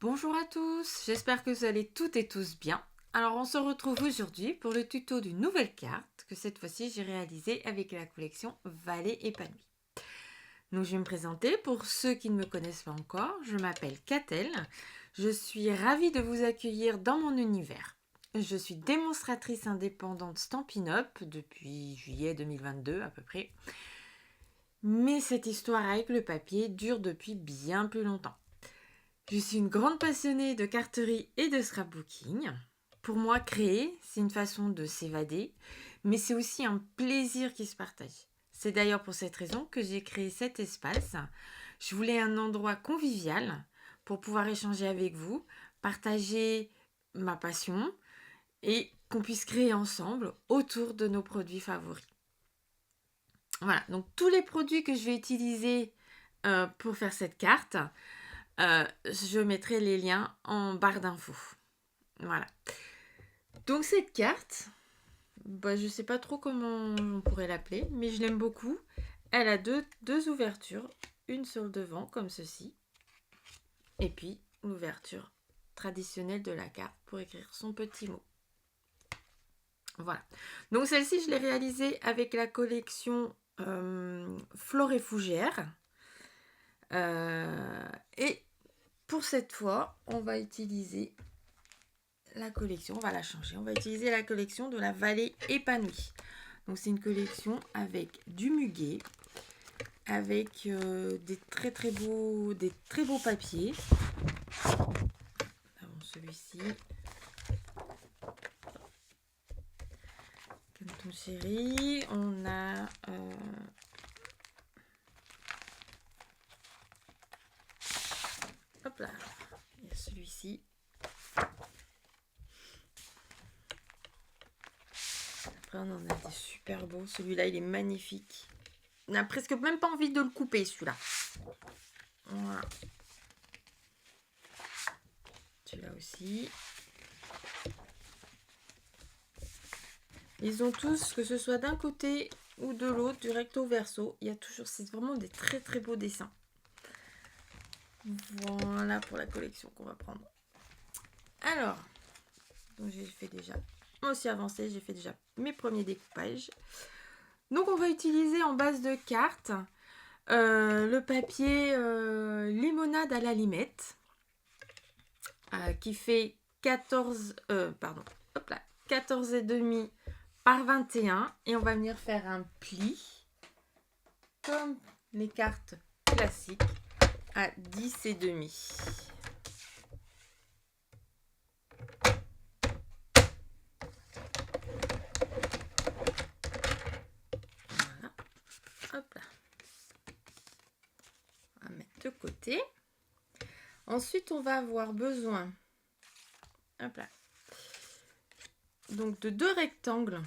Bonjour à tous, j'espère que vous allez toutes et tous bien. Alors on se retrouve aujourd'hui pour le tuto d'une nouvelle carte que cette fois-ci j'ai réalisée avec la collection Vallée épanouie. Donc je vais me présenter pour ceux qui ne me connaissent pas encore. Je m'appelle Catel, je suis ravie de vous accueillir dans mon univers. Je suis démonstratrice indépendante Stampin' Up depuis juillet 2022 à peu près. Mais cette histoire avec le papier dure depuis bien plus longtemps. Je suis une grande passionnée de carterie et de scrapbooking. Pour moi, créer, c'est une façon de s'évader, mais c'est aussi un plaisir qui se partage. C'est d'ailleurs pour cette raison que j'ai créé cet espace. Je voulais un endroit convivial pour pouvoir échanger avec vous, partager ma passion et qu'on puisse créer ensemble autour de nos produits favoris. Voilà, donc tous les produits que je vais utiliser pour faire cette carte, je mettrai les liens en barre d'infos. Voilà. Donc cette carte, je ne sais pas trop comment on pourrait l'appeler, mais je l'aime beaucoup. Elle a deux ouvertures, une sur le devant comme ceci, et puis l'ouverture traditionnelle de la carte pour écrire son petit mot. Voilà. Donc celle-ci, je l'ai réalisée avec la collection Flore et Fougères. Et pour cette fois, on va utiliser la collection, on va la changer. On va utiliser la collection de la Vallée épanouie. Donc c'est une collection avec du muguet, avec des très beaux papiers. Celui-ci. Canton chéri. On a hop là. Il y a celui-ci. Après, on en a des super beaux. Celui-là, il est magnifique. On n'a presque même pas envie de le couper, celui-là. Voilà. Celui-là aussi. Ils ont tous, que ce soit d'un côté ou de l'autre, du recto verso, il y a toujours, c'est vraiment des très beaux dessins. Voilà pour la collection qu'on va prendre. Alors, donc j'ai fait déjà, moi aussi avancé, j'ai fait déjà mes premiers découpages. Donc on va utiliser en base de cartes le papier limonade à la limette qui fait 14,5 par 21 et on va venir faire un pli comme les cartes classiques à 10,5. Voilà. Hop là. On va mettre de côté. Ensuite, on va avoir besoin hop là, donc de deux rectangles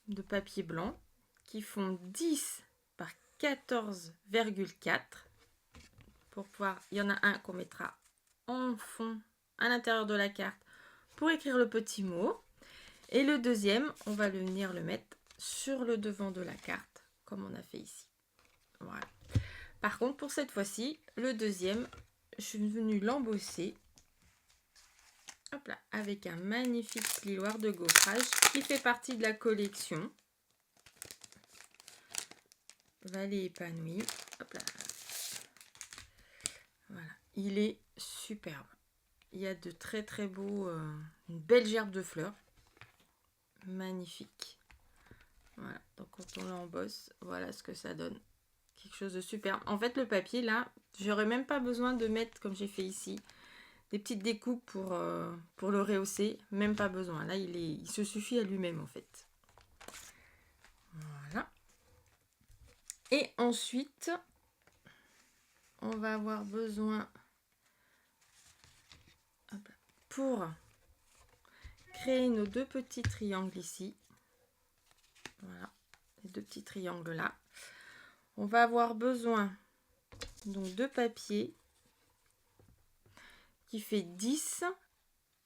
de papier blanc qui font 10 par 14,4 pour pouvoir, il y en a un qu'on mettra en fond à l'intérieur de la carte pour écrire le petit mot et le deuxième on va venir le mettre sur le devant de la carte comme on a fait ici. Voilà. Par contre pour cette fois-ci le deuxième je suis venue l'embosser hop là, avec un magnifique plioir de gaufrage qui fait partie de la collection Vallée épanouie. Hop là. Voilà, il est superbe. Il y a de très beaux, une belle gerbe de fleurs. Magnifique. Voilà, donc quand on l'embosse, voilà ce que ça donne. Quelque chose de superbe. En fait, le papier, là, j'aurais même pas besoin de mettre, comme j'ai fait ici, des petites découpes pour le rehausser. Même pas besoin. Là, il se suffit à lui-même, en fait. Voilà. Et ensuite, on va avoir besoin, pour créer nos deux petits triangles ici. Voilà, les deux petits triangles là. On va avoir besoin donc de papier qui fait 10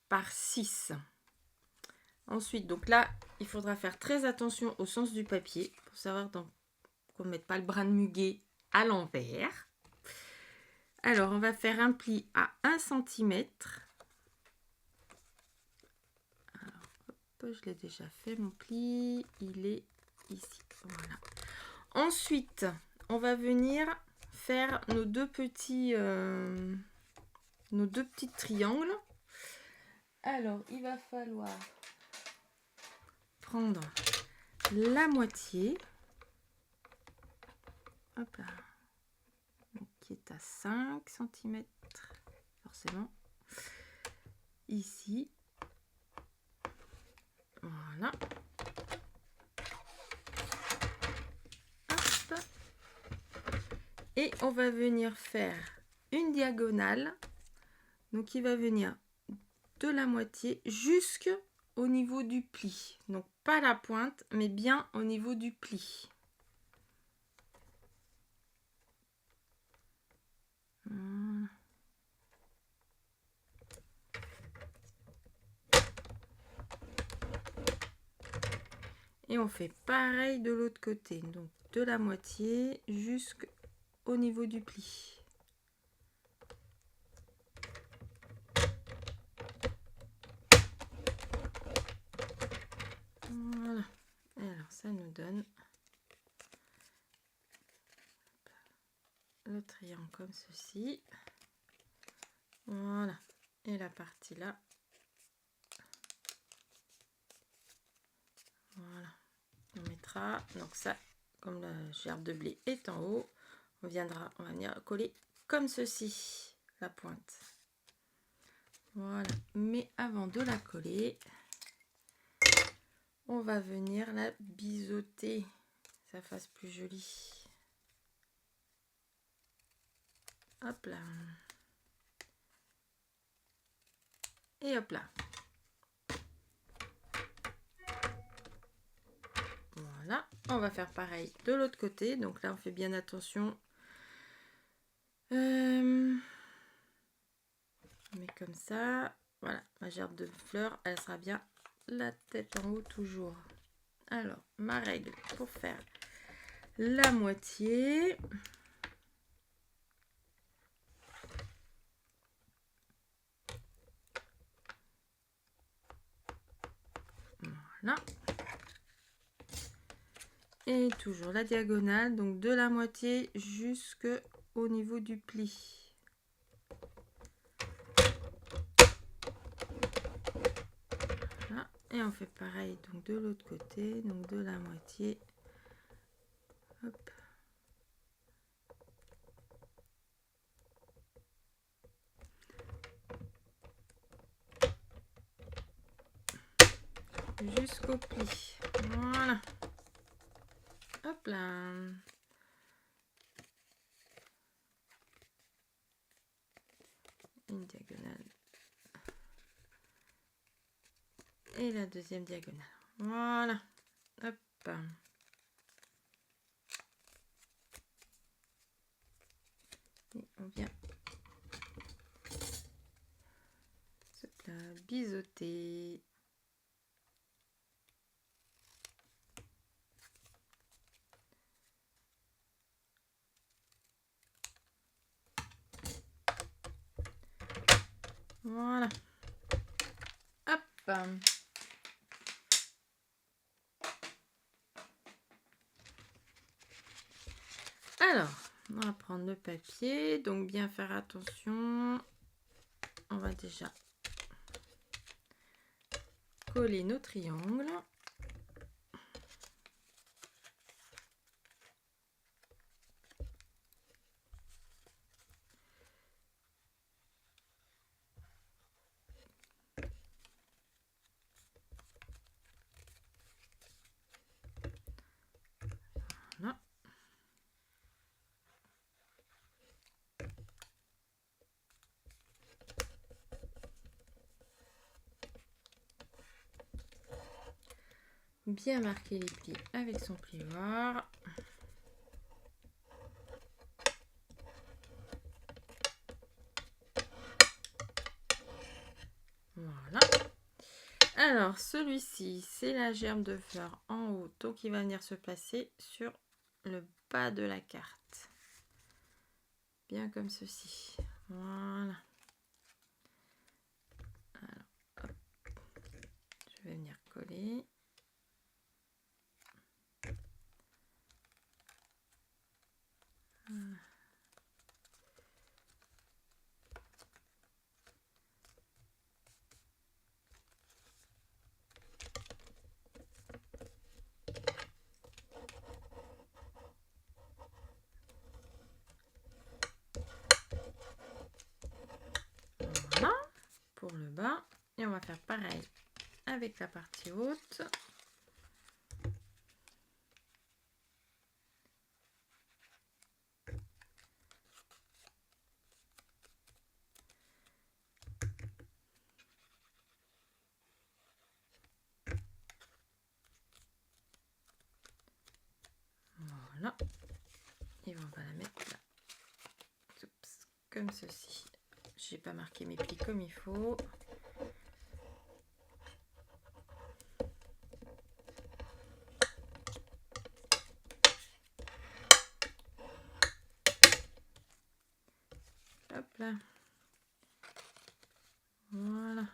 par 6. Ensuite, donc là, il faudra faire très attention au sens du papier pour savoir qu'on ne mette pas le brin de muguet à l'envers. Alors, on va faire un pli à 1 cm. Alors, hop, je l'ai déjà fait, mon pli. Il est ici. Voilà. Ensuite, on va venir faire nos deux petits triangles. Alors, il va falloir prendre la moitié. Hop là. Donc, qui est à 5 cm. Forcément. Ici. Voilà. Hop. Et on va venir faire une diagonale. Donc, il va venir de la moitié jusqu'au niveau du pli. Donc, pas la pointe, mais bien au niveau du pli. Et on fait pareil de l'autre côté. Donc, de la moitié jusqu'au niveau du pli. Voilà. Et alors, ça nous donne le triangle comme ceci. Voilà. Et la partie là. Voilà. On mettra, donc ça, comme la gerbe de blé est en haut, on va venir coller comme ceci, la pointe. Voilà. Mais avant de la coller, on va venir la biseauter, que ça fasse plus joli. Hop là. Et hop là. Voilà. On va faire pareil de l'autre côté. Donc là, on fait bien attention. On met comme ça. Voilà. Ma gerbe de fleurs, elle sera bien la tête en haut toujours. Alors, ma règle pour faire la moitié. Voilà. Et toujours la diagonale, donc de la moitié jusqu'au niveau du pli. Voilà. Et on fait pareil donc de l'autre côté, donc de la moitié. Hop. Jusqu'au pli. Voilà. Hop là. Une diagonale. Et la deuxième diagonale. Voilà. Hop. Et on vient la biseauter. Voilà. Hop. Alors, on va prendre le papier. Donc, bien faire attention. On va déjà coller nos triangles. Voilà. Bien marquer les plis avec son plioir. Voilà. Alors, celui-ci, c'est la gerbe de fleur en haut. Donc, il va venir se placer sur le bas de la carte. bien comme ceci. Voilà. Alors, hop. Je vais venir coller. Voilà. Voilà pour le bas. Et on va faire pareil avec la partie haute. Voilà. Et on va la mettre là. Oups, comme ceci. J'ai pas marqué mes plis comme il faut. Hop là. Voilà.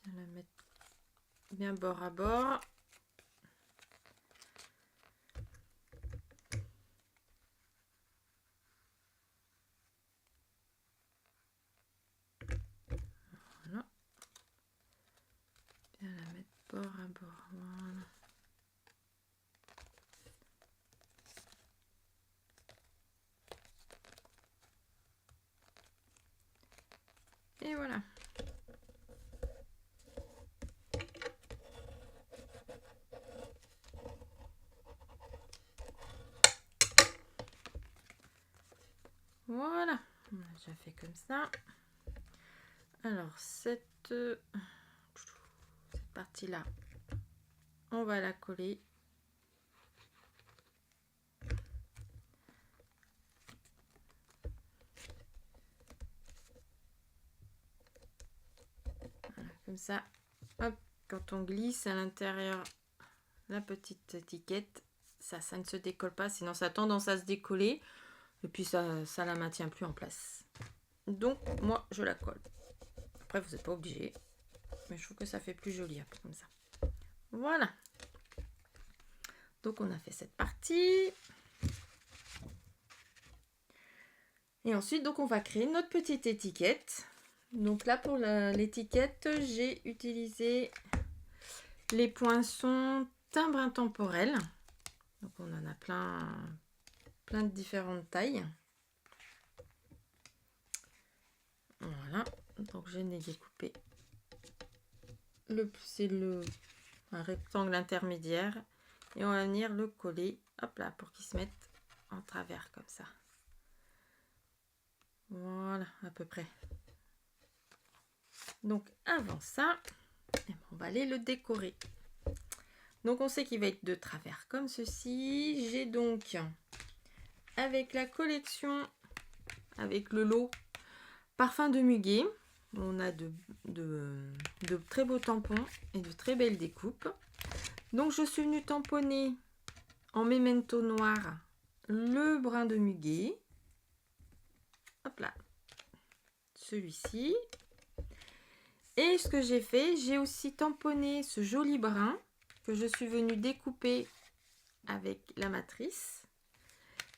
Bien la mettre bien bord à bord. Voilà. Bien la mettre bord à bord. Voilà. Et voilà. Voilà. On a déjà fait comme ça. Alors, cette partie-là, on va la coller. Voilà, comme ça. Hop, quand on glisse à l'intérieur la petite étiquette, ça ne se décolle pas, sinon ça a tendance à se décoller et puis ça la maintient plus en place. Donc moi je la colle. Après vous n'êtes pas obligé, mais je trouve que ça fait plus joli un peu comme ça. Voilà. Donc on a fait cette partie. Et ensuite donc on va créer notre petite étiquette. Donc là pour l'étiquette, j'ai utilisé les poinçons timbre intemporel. Donc on en a plein de différentes tailles. Voilà, donc je l'ai découpé. C'est un rectangle intermédiaire et on va venir le coller, hop là, pour qu'il se mette en travers comme ça. Voilà, à peu près. Donc avant ça, on va aller le décorer. Donc on sait qu'il va être de travers comme ceci. J'ai donc, avec la collection, avec le lot Parfum de Muguet, on a de très beaux tampons et de très belles découpes. Donc je suis venue tamponner en memento noir le brin de muguet. Hop là, celui-ci. Et ce que j'ai fait, j'ai aussi tamponné ce joli brin que je suis venue découper avec la matrice.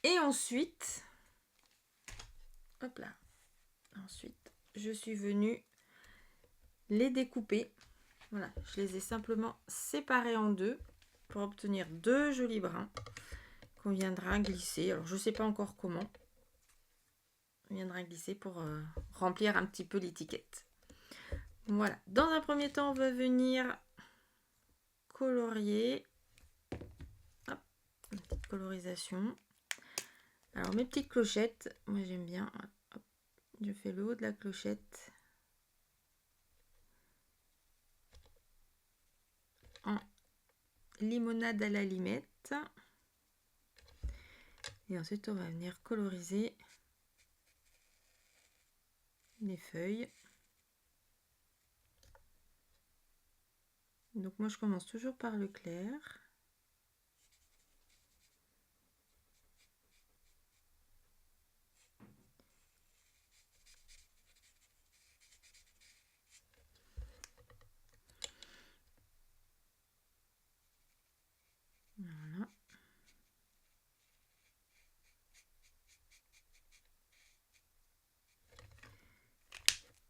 Et ensuite, hop là, ensuite je suis venue les découper. Voilà, je les ai simplement séparés en deux pour obtenir deux jolis brins qu'on viendra glisser. Alors je ne sais pas encore comment. On viendra glisser pour remplir un petit peu l'étiquette. Voilà, dans un premier temps, on va venir colorier. Hop, une petite colorisation. Alors mes petites clochettes, moi j'aime bien. Hop, je fais le haut de la clochette en limonade à la limette. Et ensuite on va venir coloriser les feuilles. Donc moi je commence toujours par le clair.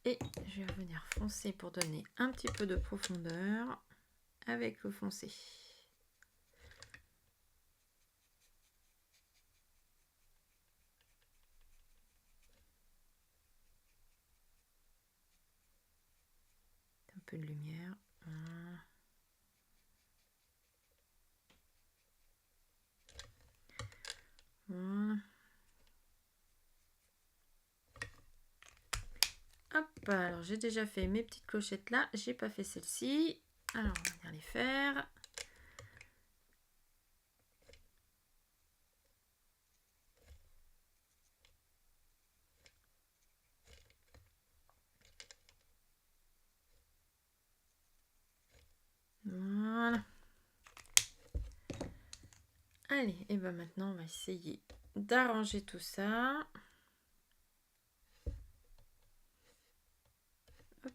Et je vais venir foncer pour donner un petit peu de profondeur avec le foncé. Un peu de lumière. Voilà. Hop, alors j'ai déjà fait mes petites clochettes là, j'ai pas fait celle-ci. Alors on va venir les faire. Voilà. Allez, et ben maintenant on va essayer d'arranger tout ça. Hop.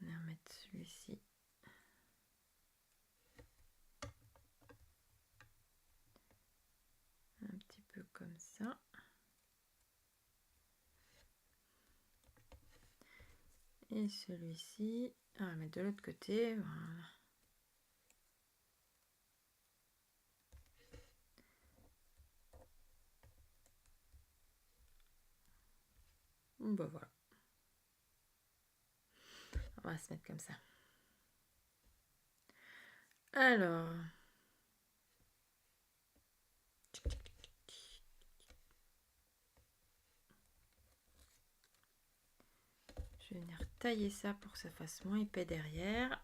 On va remettre celui-ci. Un petit peu comme ça. Et celui-ci, on va mettre de l'autre côté. Voilà. Ben voilà. On va se mettre comme ça. Alors, je vais venir tailler ça pour que ça fasse moins épais derrière.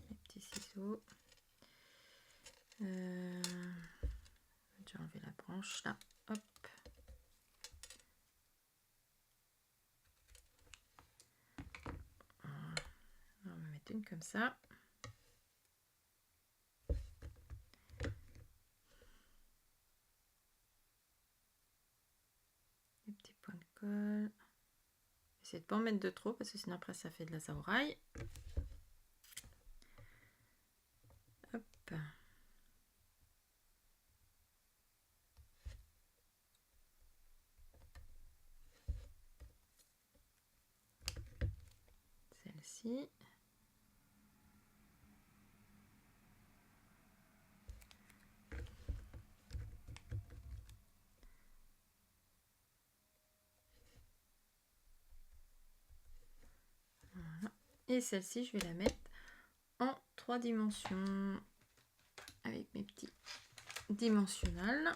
Les petits ciseaux. J'ai enlevé la branche là. Hop. Voilà. On va mettre une comme ça. Les petits points de colle. Essayez de pas en mettre de trop parce que sinon après ça fait de la saouraille. Hop. Celle-ci. Voilà. Et celle-ci, je vais la mettre en 3 dimensions avec mes petits dimensionnels.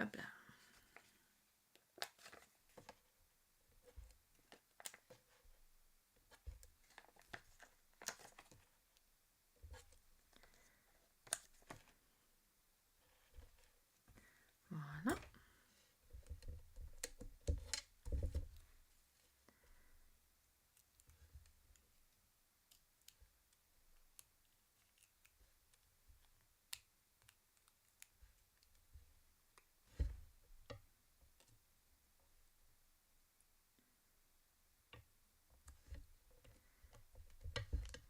Hop là. Voilà.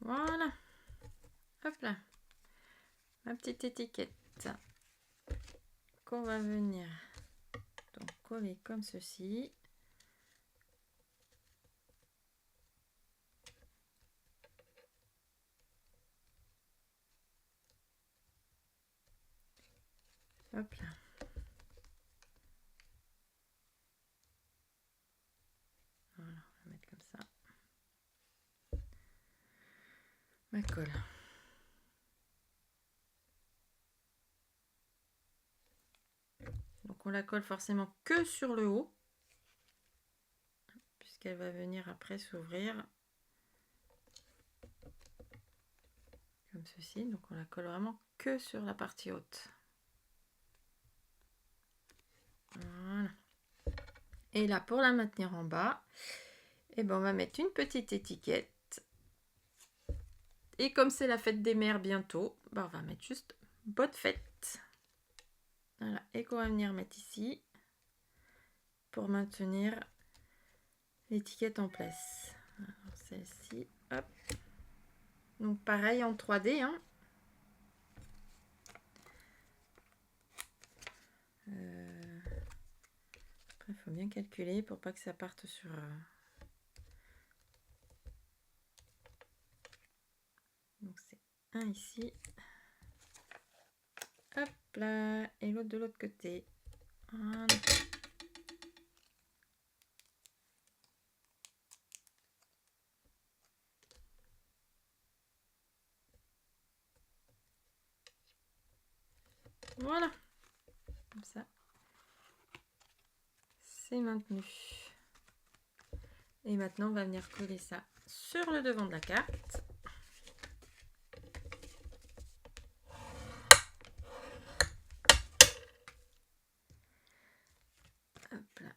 Voilà. Hop là. Ma petite étiquette qu'on va venir donc coller comme ceci. Hop là. Voilà, on va mettre comme ça. Ma colle. Donc on la colle forcément que sur le haut, puisqu'elle va venir après s'ouvrir. Comme ceci. Donc on la colle vraiment que sur la partie haute. Voilà. Et là, pour la maintenir en bas, eh ben, on va mettre une petite étiquette. Et comme c'est la fête des mères bientôt, ben, on va mettre juste bonne fête. Voilà. Et qu'on va venir mettre ici pour maintenir l'étiquette en place. Celle-ci, hop. Donc pareil en 3D. Hein. bien calculer pour pas que ça parte sur... Donc c'est un ici. Hop là. Et l'autre de l'autre côté. Voilà. Voilà. Comme ça. C'est maintenu. Et maintenant, on va venir coller ça sur le devant de la carte. Hop là.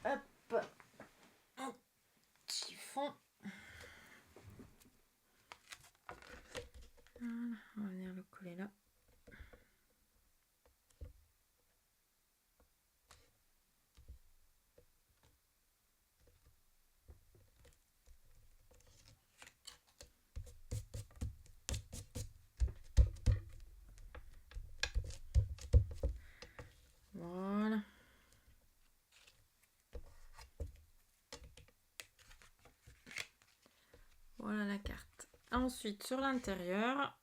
Hop. Un chiffon. Voilà, on va venir le coller là. Voilà. Voilà la carte. Ensuite, sur l'intérieur,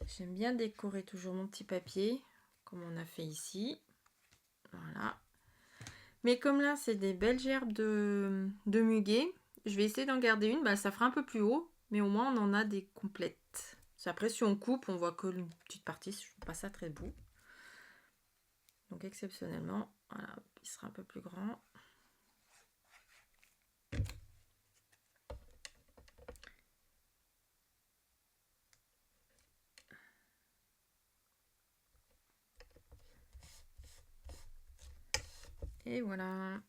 j'aime bien décorer toujours mon petit papier, comme on a fait ici. Voilà. Mais comme là, c'est des belles gerbes de muguet, je vais essayer d'en garder une. Bah, ça fera un peu plus haut, mais au moins on en a des complètes. Après, si on coupe, on voit que une petite partie. Je trouve pas ça très beau. Donc, exceptionnellement, voilà, il sera un peu plus grand. Et voilà.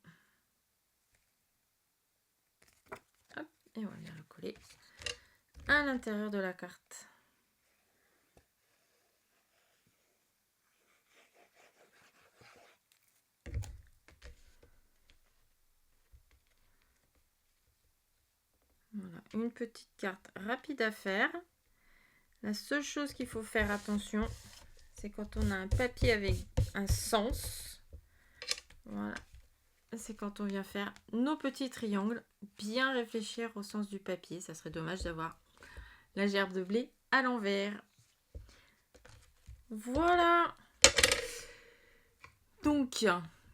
Hop, et on va venir le coller à l'intérieur de la carte. Voilà, une petite carte rapide à faire. La seule chose qu'il faut faire attention, c'est quand on a un papier avec un sens. Voilà. C'est quand on vient faire nos petits triangles, bien réfléchir au sens du papier. Ça serait dommage d'avoir la gerbe de blé à l'envers. Voilà. Donc,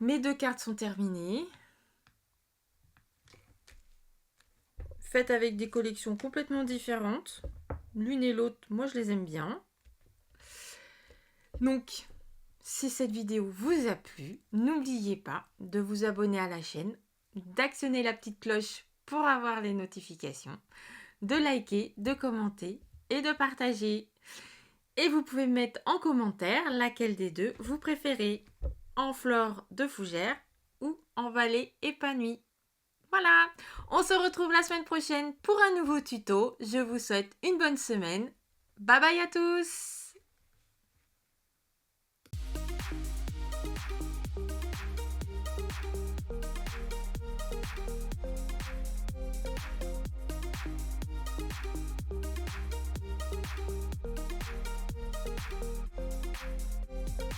mes deux cartes sont terminées. Faites avec des collections complètement différentes. L'une et l'autre, moi je les aime bien. Donc, si cette vidéo vous a plu, n'oubliez pas de vous abonner à la chaîne, d'actionner la petite cloche pour avoir les notifications, de liker, de commenter et de partager. Et vous pouvez mettre en commentaire laquelle des deux vous préférez, en fleur de fougère ou en vallée épanouie. Voilà, on se retrouve la semaine prochaine pour un nouveau tuto. Je vous souhaite une bonne semaine. Bye bye à tous!